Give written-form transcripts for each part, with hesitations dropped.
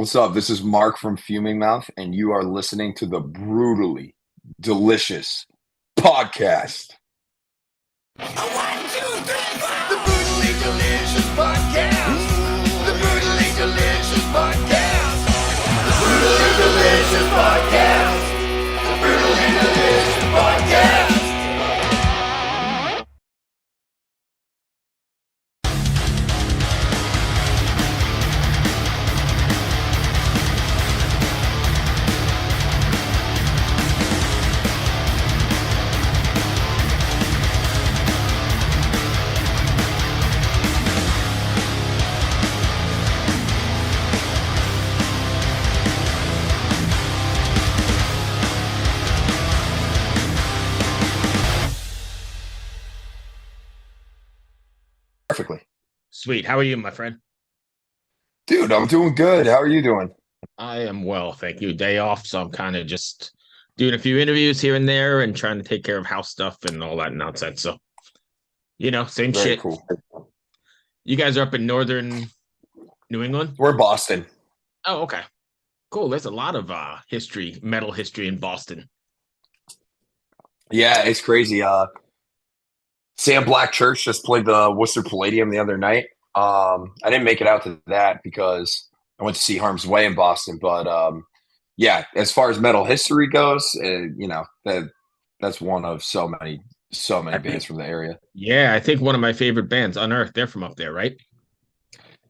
What's up? This is Mark from Fuming Mouth, and you are listening to the brutally delicious podcast. One, two, three, four. The Brutally Delicious Podcast. The Brutally Delicious Podcast. The Brutally Delicious Podcast. The Brutally Delicious Podcast. Perfectly. Sweet. How are you, my friend? Dude, I'm doing good. How are you doing? I am well, thank you. Day off, so I'm kind of just doing a few interviews here and there and trying to take care of house stuff and all that nonsense. So, same Very shit. cool. You guys are up in northern New England? We're Boston. Oh, okay. Cool. There's a lot of metal history in Boston. Yeah, it's crazy. Sam Black Church just played the Worcester Palladium the other night. I didn't make it out to that because I went to see Harm's Way in Boston. But yeah, as far as metal history goes, that's one of so many bands from the area. Yeah, I think one of my favorite bands, Unearth, they're from up there, right?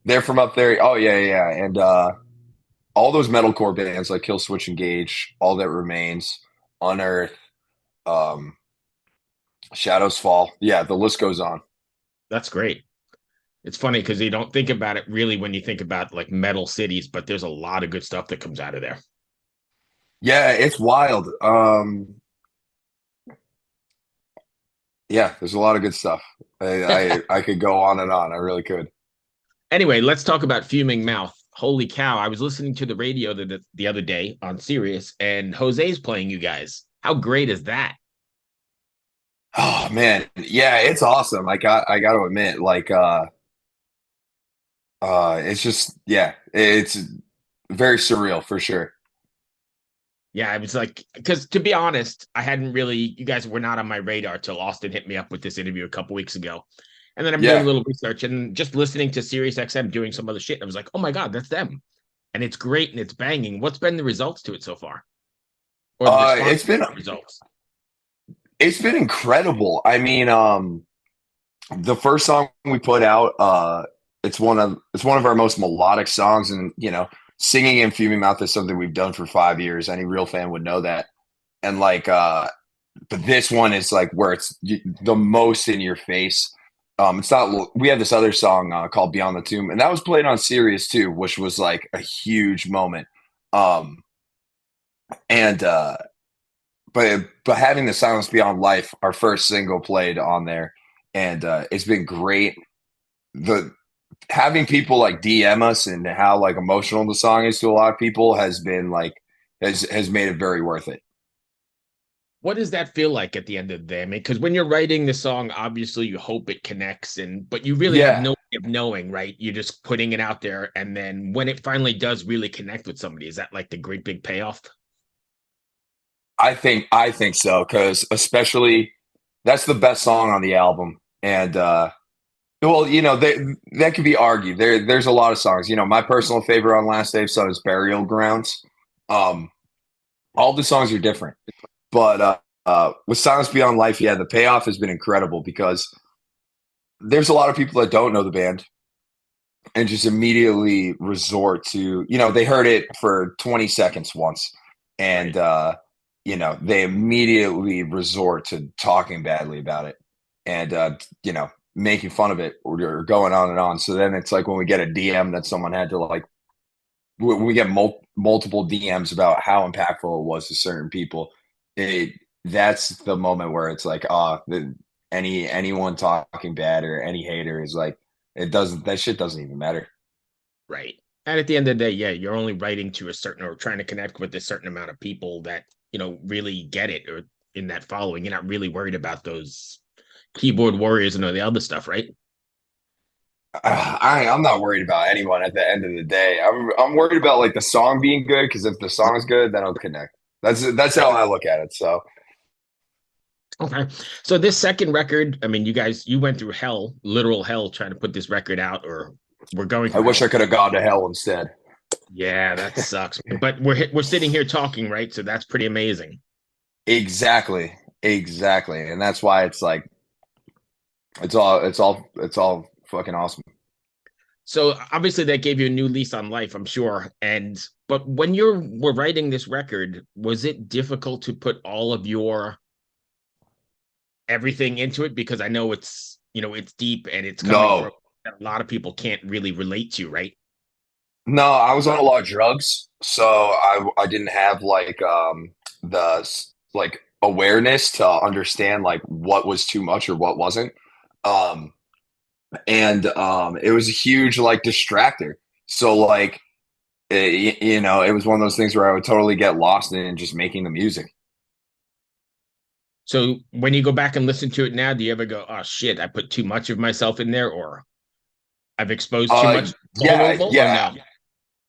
They're from up there. Oh yeah. And all those metalcore bands like Kill Switch Engage, All That Remains, Unearth, um, Shadows Fall. Yeah, the list goes on. That's great. It's funny because you don't think about it really when you think about like metal cities, but there's a lot of good stuff that comes out of there. Yeah, it's wild. Yeah, there's a lot of good stuff. I could go on and on. I really could. Anyway, let's talk about Fuming Mouth. Holy cow. I was listening to the radio the other day on Sirius, and Jose's playing you guys. How great is that? Oh man, yeah, it's awesome. I got to admit, it's just it's very surreal for sure. Yeah, I was like, because to be honest, you guys were not on my radar till Austin hit me up with this interview a couple weeks ago. And then I'm doing a Yeah, little research and just listening to Sirius XM doing some other shit. I was like, oh my God, that's them. And it's great and it's banging. What's been the results to it so far? Or the response it's been to the results? incredible. I mean, the first song we put out, it's one of our most melodic songs, and singing in Fuming Mouth is something we've done for 5 years. Any real fan would know that. And but this one is like where it's the most in your face. It's not. We have this other song called Beyond the Tomb, and that was played on Sirius too, which was like a huge moment. Um, and but having the Silence Beyond Life, our first single, played on there, and it's been great. The Having people like DM us and how like emotional the song is to a lot of people has been like has made it very worth it. What does that feel like at the end of the day? I mean, because when you're writing the song, obviously you hope it connects, but you really have Yeah, no way of knowing, right? You're just putting it out there, and then when it finally does really connect with somebody, is that like the great big payoff? I think so, because especially that's the best song on the album. And well, that could be argued. There's a lot of songs. My personal favorite on Last Day of Sun is Burial Grounds. Um, all the songs are different, but with Silence Beyond Life, yeah, the payoff has been incredible because there's a lot of people that don't know the band and just immediately resort to, they heard it for 20 seconds once, and Right. they immediately resort to talking badly about it, and making fun of it, or going on and on. So then it's like when we get a DM that someone had to like, when we get multiple DMs about how impactful it was to certain people, it that's the moment where it's like, anyone talking bad or any hater is like, that shit doesn't even matter. Right. And at the end of the day, yeah, you're only writing to a certain or trying to connect with a certain amount of people that, really get it or in that following. You're not really worried about those keyboard warriors and all the other stuff, right? I'm not worried about anyone at the end of the day. I'm worried about like the song being good because if the song's good, then I'll connect. That's how I look at it. So Okay. So this second record, I mean, you went through hell, literal hell, trying to put this record out, or we're going I through wish hell. I could have gone to hell instead. Yeah, that sucks. But we're sitting here talking, right? So that's pretty amazing. Exactly, exactly, and that's why it's like it's all fucking awesome. So obviously that gave you a new lease on life, I'm sure. And but when you were writing this record, was it difficult to put all of your everything into it? Because I know it's deep and it's coming from No, that a lot of people can't really relate to, right? no, I was on a lot of drugs, so I didn't have like like awareness to understand like what was too much or what wasn't. Um, and it was a huge like distractor. So like it was one of those things where I would totally get lost in just making the music. So when you go back and listen to it now, do you ever go, "Oh shit, I put too much of myself in there," or "I've exposed too Uh, much soul yeah, level," or yeah, no?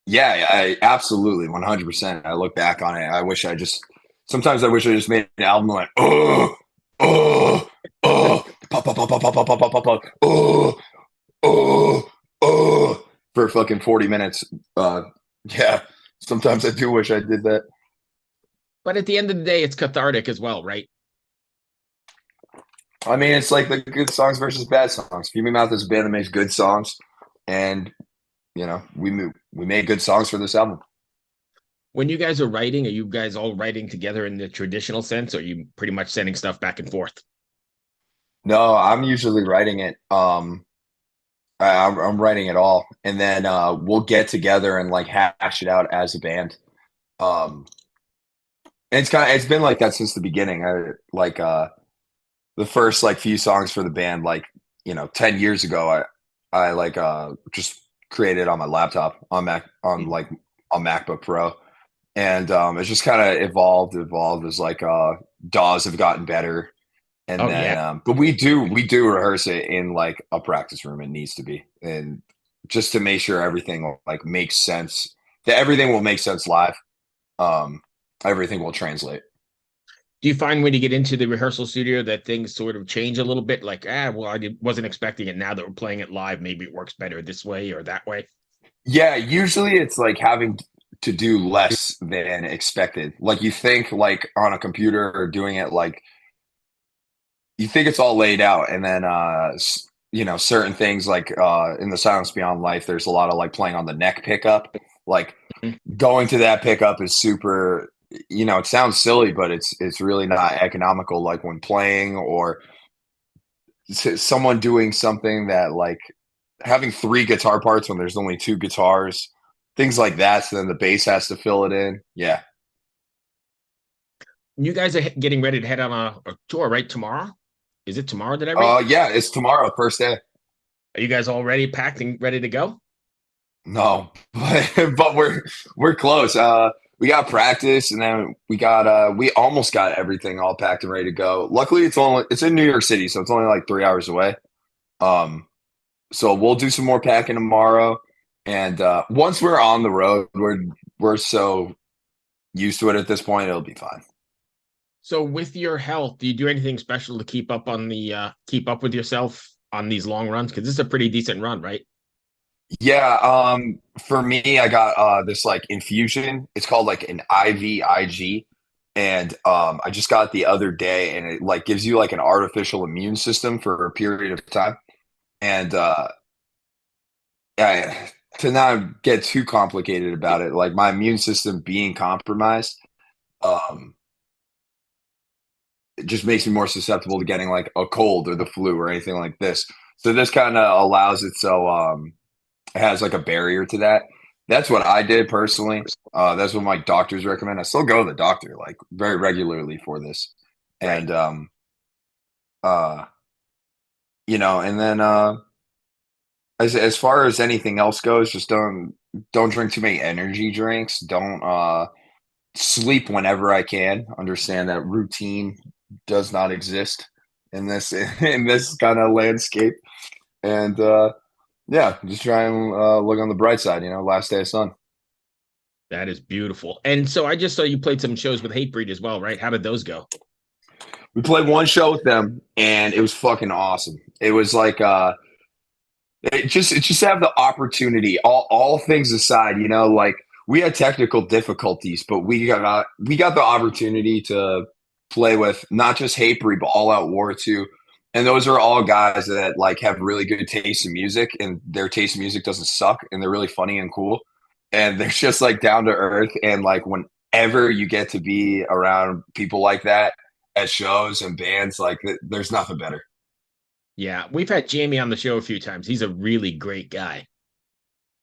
yeah, I absolutely 100%. I look back on it. Sometimes I wish I just made an album like, oh, pop, pop, pop, pop, pop, pop, pop, pop, pop, pop, for fucking 40 minutes. Yeah, sometimes I do wish I did that. But at the end of the day, it's cathartic as well, right? I mean, it's like the good songs versus bad songs. Fuming Mouth is a band that makes good songs, and we made good songs for this album. When you guys are writing, are you guys all writing together in the traditional sense, or are you pretty much sending stuff back and forth? No, I'm usually writing it. I'm writing it all, and then we'll get together and like hash it out as a band. Um, and it's been like that since the beginning. The first like few songs for the band, like 10 years ago, I like just created on my laptop on Mac on Mm. like on MacBook Pro, and it's just kind of evolved as like DAWs have gotten better, and Oh then yeah. but we do rehearse it in like a practice room. It needs to be, and just to make sure everything like makes sense, that everything will make sense live. Um, everything will translate. Do you find when you get into the rehearsal studio that things sort of change a little bit? Like, well, wasn't expecting it. Now that we're playing it live, maybe it works better this way or that way. Yeah, usually it's like having to do less than expected. Like you think like on a computer or doing it like you think it's all laid out, and then certain things like in the Silence Beyond Life there's a lot of like playing on the neck pickup. Like Mhm. going to that pickup is super, it sounds silly, but it's really not economical, like when playing or someone doing something that like having three guitar parts when there's only two guitars, things like that. So then the bass has to fill it in. Yeah. You guys are getting ready to head on a tour, right? Tomorrow? Is it tomorrow that I read? Yeah, it's tomorrow, first day. Are you guys all ready, packed and ready to go? No, but we're close. We got practice, and then we almost got everything all packed and ready to go. Luckily, it's in New York City, so it's only like 3 hours away. Um, so we'll do some more packing tomorrow, and once we're on the road, we're so used to it at this point, it'll be fine. So with your health, do you do anything special to keep up with yourself on these long runs? Because this is a pretty decent run, right? Yeah, for me, I got this like infusion. It's called like an IVIG, and I just got it the other day, and it like gives you like an artificial immune system for a period of time. And I, to not get too complicated about it, like my immune system being compromised, um, it just makes me more susceptible to getting like a cold or the flu or anything like this. So this kind of allows it so it has like a barrier to that. That's what I did personally. That's what my doctors recommend. I still go to the doctor like very regularly for this, Right. and uh, and then as far as anything else goes, just don't drink too many energy drinks. Don't sleep whenever I can. Understand that routine does not exist in this in this kind of landscape, and Yeah, just try and look on the bright side. Last day of sun. That is beautiful. And so I just saw you played some shows with Hatebreed as well, right? How did those go? We played one show with them, and it was fucking awesome. It was like it just have the opportunity. All things aside, like we had technical difficulties, but we got the opportunity to play with not just Hatebreed, but All Out War too. And those are all guys that like have really good taste in music, and their taste in music doesn't suck, and they're really funny and cool, and they're just like down to earth. And like whenever you get to be around people like that at shows and bands, like there's nothing better. Yeah, we've had Jamie on the show a few times. He's a really great guy.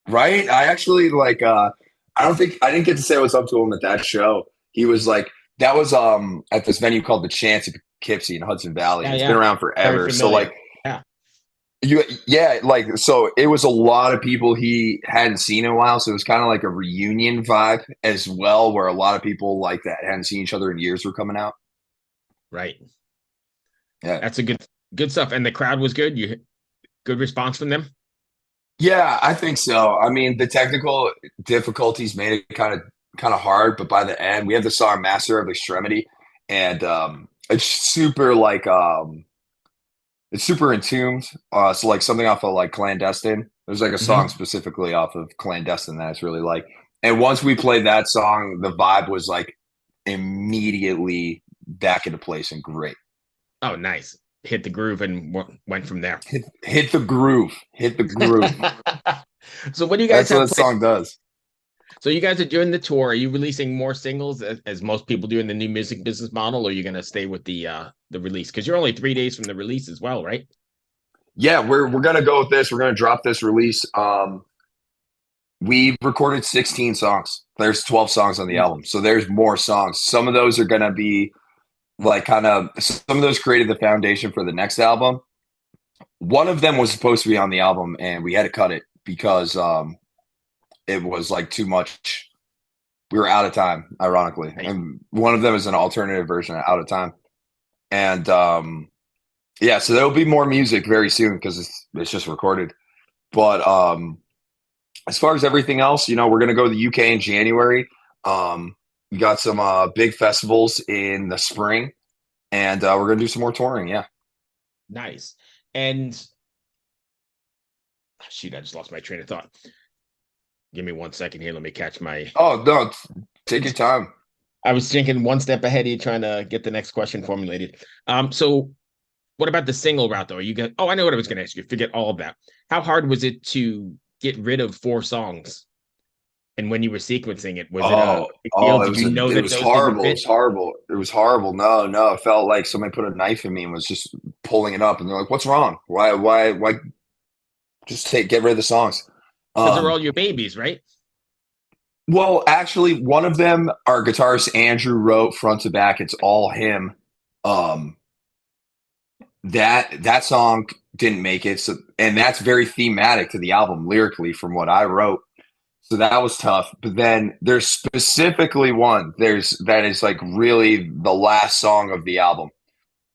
Right? I actually like I don't think I didn't get to say what's up to him at that show. He was like that was at this venue called the Chance in Poughkeepsie in Hudson Valley. Yeah, And it's been yeah. around Very forever. So familiar. like Yeah, like so it was a lot of people he hadn't seen in a while. So it was kind of like a reunion vibe as well, where a lot of people like that hadn't seen each other in years were coming out. right. Yeah. That's a good stuff. And the crowd was good. You good response from them? Yeah, I think so. I mean, the technical difficulties made it kind of hard, but by the end, we have the song "Master of Extremity," and it's super like it's super entombed. So like something off of like "Clandestine." There's like a song Hmm. specifically off of "Clandestine" that it's really like. And once we played that song, the vibe was like immediately back into place and great. Oh, nice. Hit the groove and went from there. Hit the groove, hit the groove. So what do you guys That's what have that planned? song does. So you guys are doing the tour. Are you releasing more singles as most people do in the new music business model, or are you going to stay with the release? Because you're only 3 days from the release as well, right? Yeah, we're gonna go with this. We're gonna drop this release. We recorded 16 songs. There's 12 songs on the Mm. album, so there's more songs. Some of those are gonna be like kind of some of those created the foundation for the next album. One of them was supposed to be on the album, and we had to cut it because it was like too much. We were out of time, ironically, Right. and one of them is an alternative version of Out of Time. And yeah, so there'll be more music very soon because it's just recorded. But as far as everything else, we're gonna go to the UK in January. We got some big festivals in the spring, and we're gonna do some more touring. Yeah. Nice. And shoot, I just lost my train of thought. Give me 1 second here. Let me catch my. Oh no, take your time. I was thinking one step ahead of you, trying to get the next question formulated. So what about the single route though? You got. Oh, I know what I was going to ask you. Forget all of that. How hard was it to get rid of 4 songs? And when you were sequencing it, was it a Oh, big deal? oh, Did you know it that was those didn't horrible. It fit? was horrible. It was horrible. No, no, it felt like somebody put a knife in me and was just pulling it up. And they're like, "What's wrong? Why? Just get rid of the songs." Because they're Um, all your babies, right? well, actually, one of them, our guitarist Andrew wrote front to back. It's all him. Um, that song didn't make it, so and that's very thematic to the album lyrically, from what I wrote. So that was tough. But then there's specifically one there's that is like really the last song of the album,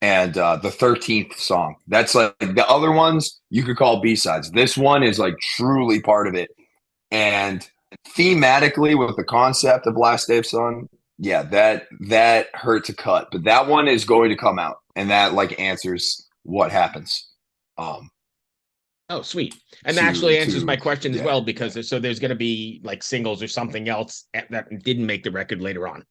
and the 13th song. That's like the other ones you could call B-sides. This one is like truly part of it. And thematically with the concept of Last Day of Sun, yeah, that hurt to cut. But that one is going to come out, and that like answers what happens. Um Oh, sweet. And that to actually answers my to question as yeah. well, because there's going to be like singles or something else that didn't make the record later on.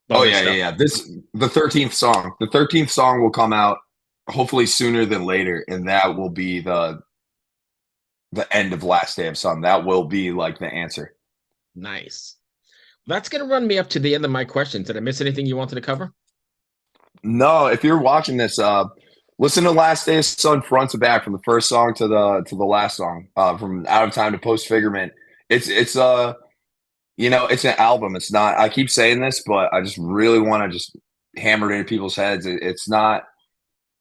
Oh Bonus yeah, yeah, stuff. yeah. The 13th song. The 13th song will come out hopefully sooner than later, and that will be the end of Last Day of Sun. That will be like the answer. Nice. That's going to run me up to the end of my questions. Did I miss anything you wanted to cover? No, if you're watching this, listen to Last Day of Sun front to back from the first song to the last song. From Out of Time to Post Figurement. It's an album. It's not. I keep saying this, but I just really want to just hammer it into people's heads. It's not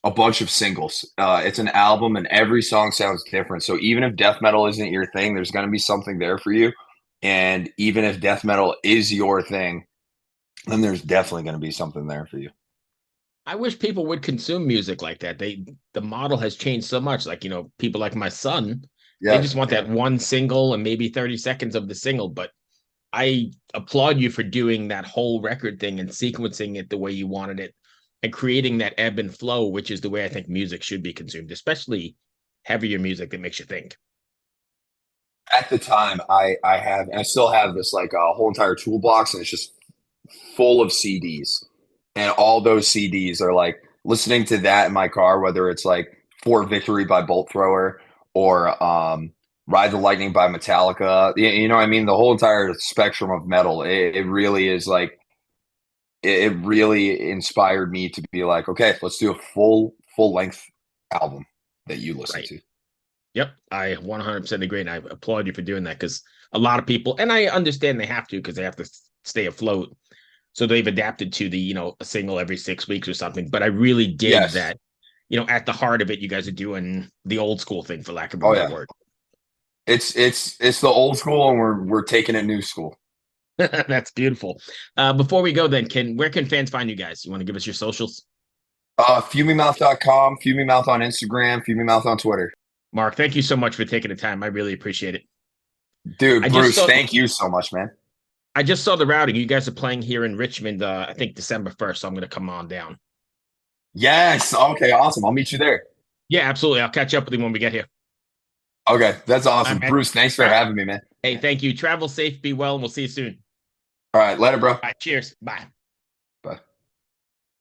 a bunch of singles. It's an album, and every song sounds different. So even if death metal isn't your thing, there's going to be something there for you. And even if death metal is your thing, then there's definitely going to be something there for you. I wish people would consume music like that. The model has changed so much. Like, people like my son, They Yeah, just want yeah. that one single and maybe 30 seconds of the single. But I applaud you for doing that whole record thing and sequencing it the way you wanted it and creating that ebb and flow, which is the way I think music should be consumed, especially heavier music that makes you think. At the time, I have and I still have this like a whole entire toolbox, and it's just full of CDs, and all those CDs are like listening to that in my car, whether it's like For Victory by Bolt Thrower or Ride the Lightning by Metallica. You know what I mean? The whole entire spectrum of metal. It really is like it really inspired me to be like, okay, let's do a full length album that you listen Right. to. Yep. I 100% agree. And I applaud you for doing that because a lot of people, and I understand they have to because they have to stay afloat. So they've adapted to the, a single every 6 weeks or something. But I really dig Yes. that, at the heart of it, you guys are doing the old school thing, for lack of a Oh better yeah. word. It's the old school, and we're taking it new school. That's beautiful. Before we go, then, where can fans find you guys? You want to give us your socials? Fumingmouth.com, Fumingmouth on Instagram, Fumingmouth on Twitter. Mark, thank you so much for taking the time. I really appreciate it. Dude, I just Bruce, saw thank you so much, man. I just saw the routing. You guys are playing here in Richmond, I think December 1st, so I'm gonna come on down. Yes. Okay, awesome. I'll meet you there. Yeah, absolutely. I'll catch up with you when we get here. Okay, that's All awesome. right, man. Bruce, thanks All for right. having me, man. Hey, thank you. Travel safe, be well, and we'll see you soon. All right, later, bro. All right, cheers. Bye.